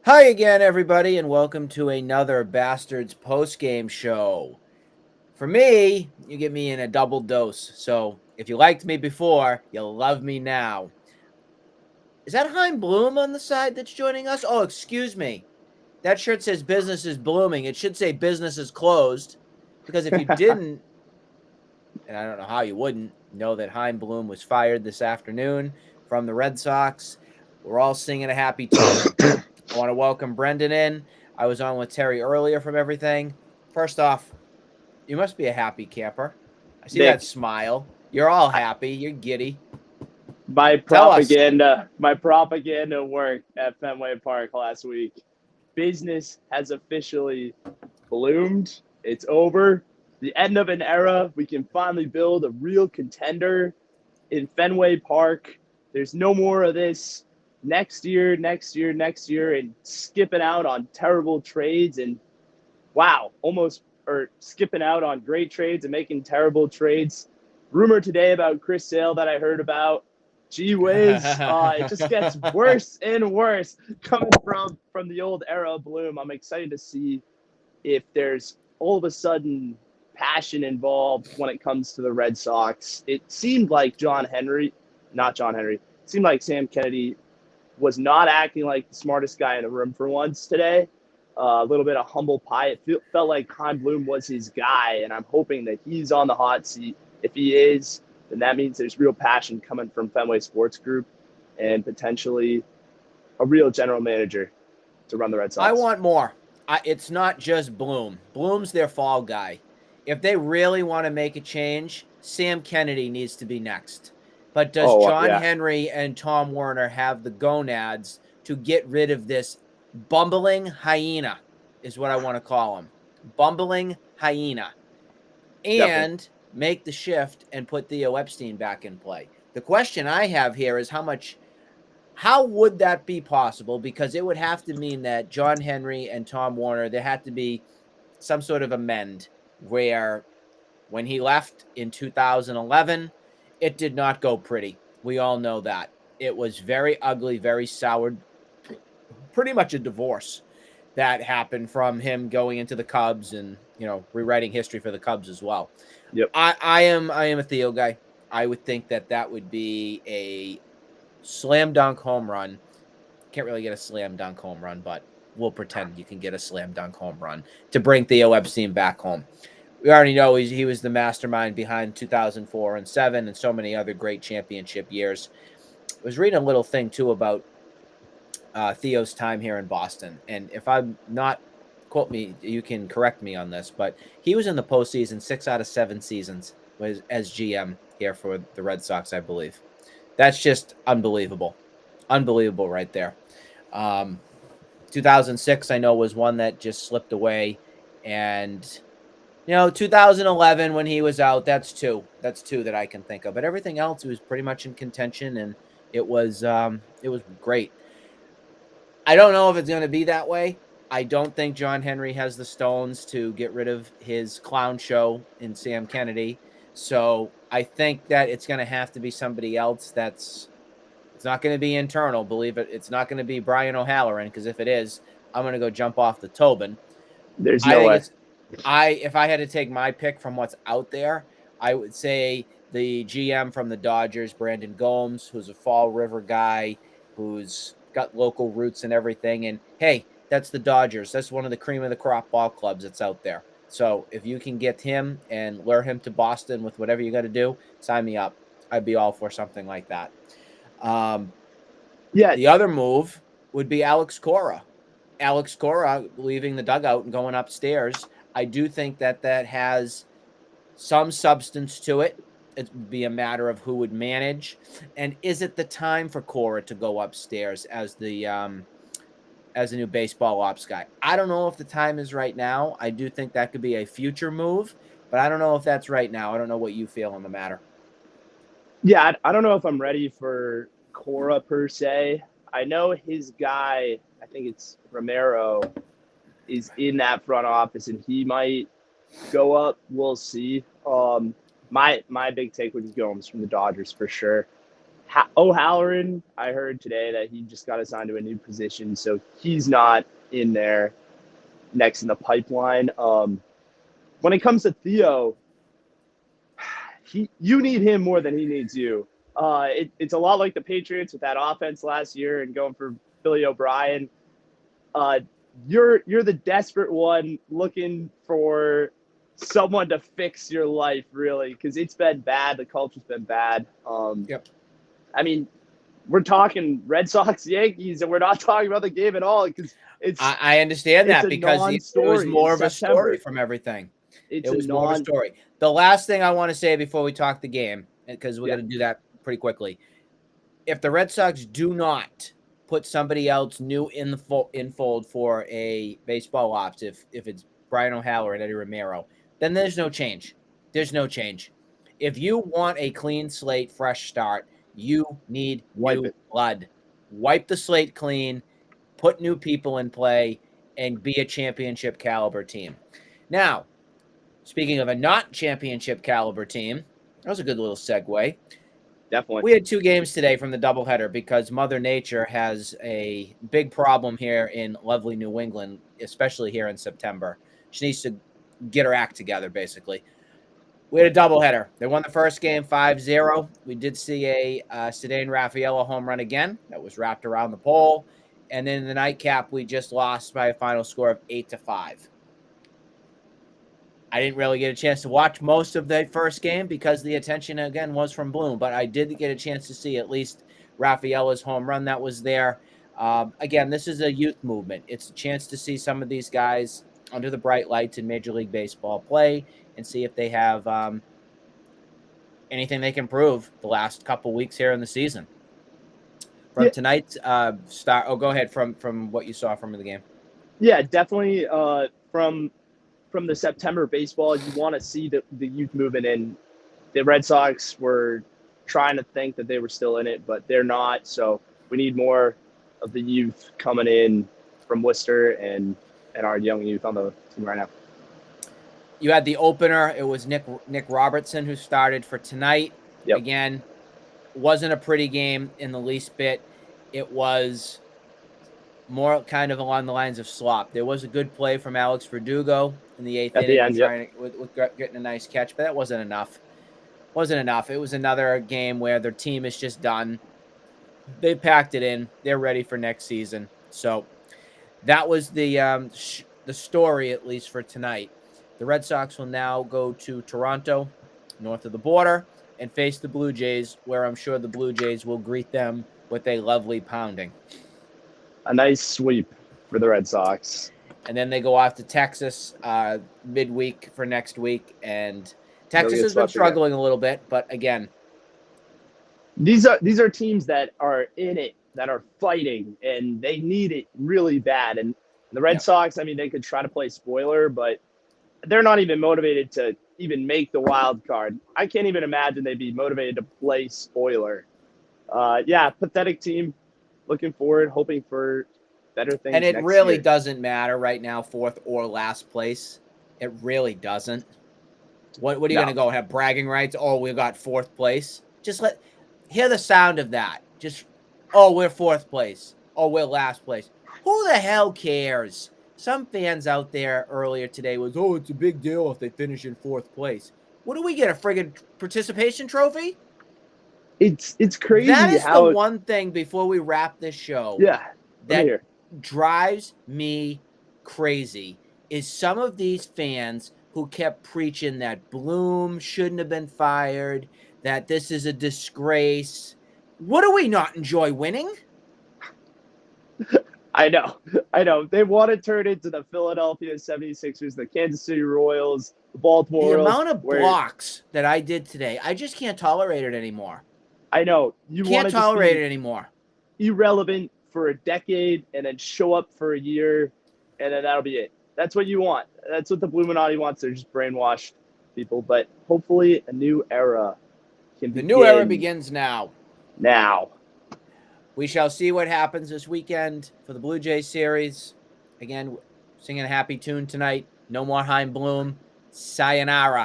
Hi again, everybody, and welcome to another Bastards post-game show. For me, you get me in a double dose. So if you liked me before, you'll love me now. Is that Chaim Bloom on the side that's joining us? Oh, excuse me. That shirt says business is blooming. It should say business is closed. Because if you didn't, and I don't know how you wouldn't, know that Chaim Bloom was fired this afternoon from the Red Sox. We're all singing a happy tune. I want to welcome Brendan in. I was on with Terry earlier from everything. First off, you must be a happy camper. I see that Nick, smile. You're all I, happy. You're giddy. my Tell us. propaganda worked at Fenway Park last week. Business has officially bloomed. It's over. The end of an era. We can finally build a real contender in Fenway Park. There's no more of this next year, and skipping out on terrible trades and wow, almost or skipping out on great trades and making terrible trades. Rumor today about Chris Sale that I heard about. Gee whiz, it just gets worse and worse coming from the old era of Bloom. I'm excited to see if there's all of a sudden passion involved when it comes to the Red Sox. It seemed like not John Henry, it seemed like Sam Kennedy was not acting like the smartest guy in the room for once today. A little bit of humble pie. Felt like Chaim Bloom was his guy, and I'm hoping that he's on the hot seat. If he is, then that means there's real passion coming from Fenway Sports Group and potentially a real general manager to run the Red I Sox. want more. It's not just Bloom. Bloom's their fall guy. If they really want to make a change, Sam Kennedy needs to be next. But does Oh, John yeah, Henry and Tom Werner have the gonads to get rid of this bumbling hyena, is what I want to call him? Bumbling hyena. definitely. And make the shift and put Theo Epstein back in play. The question I have here is how would that be possible? Because it would have to mean that John Henry and Tom Werner, there had to be some sort of amend where when he left in 2011, it did not go pretty. We all know that. It was very ugly, very sour, pretty much a divorce that happened from him going into the Cubs and, rewriting history for the Cubs as well. Yep. I am a Theo guy. I would think that would be a slam dunk home run. Can't really get a slam dunk home run, but we'll pretend you can get a slam dunk home run to bring Theo Epstein back home. We already know he was the mastermind behind 2004 and 7 and so many other great championship years. I was reading a little thing, too, about Theo's time here in Boston. And if I'm not, quote me, you can correct me on this, but he was in the postseason 6 out of 7 seasons as GM here for the Red Sox, I believe. That's just unbelievable. Unbelievable right there. Um, 2006, I know, was one that just slipped away. And, 2011 when he was out, that's two. That's two that I can think of. But everything else, he was pretty much in contention, and it was great. I don't know if it's going to be that way. I don't think John Henry has the stones to get rid of his clown show in Sam Kennedy. So I think that it's going to have to be somebody else it's not going to be internal, believe it. It's not going to be Brian O'Halloran, because if it is, I'm going to go jump off the Tobin. There's I no think way. it's if I had to take my pick from what's out there, I would say the GM from the Dodgers, Brandon Gomes, who's a Fall River guy, who's got local roots and everything. And hey, that's the Dodgers. That's one of the cream of the crop ball clubs that's out there. So if you can get him and lure him to Boston with whatever you got to do, sign me up. I'd be all for something like that. Um, Yeah, the other move would be Alex Cora. Alex Cora leaving the dugout and going upstairs. I do think that has some substance to it. It would be a matter of who would manage, and is it the time for Cora to go upstairs as a new baseball ops guy? I don't know if the time is right now. I do think that could be a future move, but I don't know if that's right now. I don't know what you feel on the matter. yeah. I don't know if I'm ready for Cora per se. I know his guy. I think it's Romero is in that front office, and he might go up. We'll see. My big take would be Gomes from the Dodgers for sure. O'Halloran, I heard today that he just got assigned to a new position, so he's not in there next in the pipeline. When it comes to Theo, you need him more than he needs you. It's a lot like the Patriots with that offense last year and going for Billy O'Brien. You're the desperate one looking for someone to fix your life, really, because it's been bad. The culture's been bad. Yep. I mean, we're talking Red Sox, Yankees, and we're not talking about the game at all because I understand that because it was more of a story from everything. It was more of a story. The last thing I want to say before we talk the game, because we're going to do that pretty quickly. If the Red Sox do not put somebody else new in the fold for a baseball ops, if it's Brian O'Halloran and Eddie Romero, then there's no change. There's no change. If you want a clean slate, fresh start, you need new blood. Wipe the slate clean, put new people in play, and be a championship caliber team. Now, speaking of a not championship caliber team, that was a good little segue. Definitely. We had 2 games today from the doubleheader because Mother Nature has a big problem here in lovely New England, especially here in September. She needs to get her act together, basically. We had a doubleheader. They won the first game 5-0. We did see a Cedane Rafaela home run again that was wrapped around the pole. And then in the nightcap, we just lost by a final score of 8-5. I didn't really get a chance to watch most of the first game because the attention, again, was from Bloom. But I did get a chance to see at least Rafaela's home run that was there. Again, this is a youth movement. It's a chance to see some of these guys under the bright lights in Major League Baseball play and see if they have anything they can prove the last couple weeks here in the season. From tonight's start, go ahead from what you saw from the game. Yeah, definitely. From the September baseball, you want to see the youth movement in. The Red Sox were trying to think that they were still in it, but they're not. So we need more of the youth coming in from Worcester and our young youth on the team right now. You had the opener. It was Nick Robertson who started for tonight. Yep. Again, wasn't a pretty game in the least bit. It was more kind of along the lines of slop. There was a good play from Alex Verdugo in the 8th inning with getting a nice catch, but that wasn't enough. It was another game where their team is just done. They packed it in. They're ready for next season. So that was the story, at least for tonight. The Red Sox will now go to Toronto, north of the border, and face the Blue Jays, where I'm sure the Blue Jays will greet them with a lovely pounding. A nice sweep for the Red Sox. And then they go off to Texas midweek for next week. And Texas has been struggling a little bit, but again. These are teams that are in it, that are fighting, and they need it really bad. And the Red Sox, I mean, they could try to play spoiler, but they're not even motivated to even make the wild card. I can't even imagine they'd be motivated to play spoiler. Pathetic team. Looking forward, hoping for better things. And it really doesn't matter right now, 4th or last place. It really doesn't. What are you going to go have bragging rights? Oh, we got 4th place. Just hear the sound of that. Just, oh, we're 4th place. Oh, we're last place. Who the hell cares? Some fans out there earlier today was, oh, it's a big deal if they finish in 4th place. What do we get, a friggin' participation trophy? It's crazy. That is the one thing before we wrap this show that drives me crazy is some of these fans who kept preaching that Bloom shouldn't have been fired, that this is a disgrace. What do we not enjoy winning? I know. They want to turn into the Philadelphia 76ers, the Kansas City Royals, the Baltimore Orioles. The amount of blocks that I did today, I just can't tolerate it anymore. I know. You can't tolerate it anymore. Irrelevant for a decade and then show up for a year, and then that'll be it. That's what you want. That's what the Bluminati wants. They're just brainwashed people. But hopefully a new era can begin. The new era begins now. Now. We shall see what happens this weekend for the Blue Jays series. Again, singing a happy tune tonight. No more Chaim Bloom. Sayonara.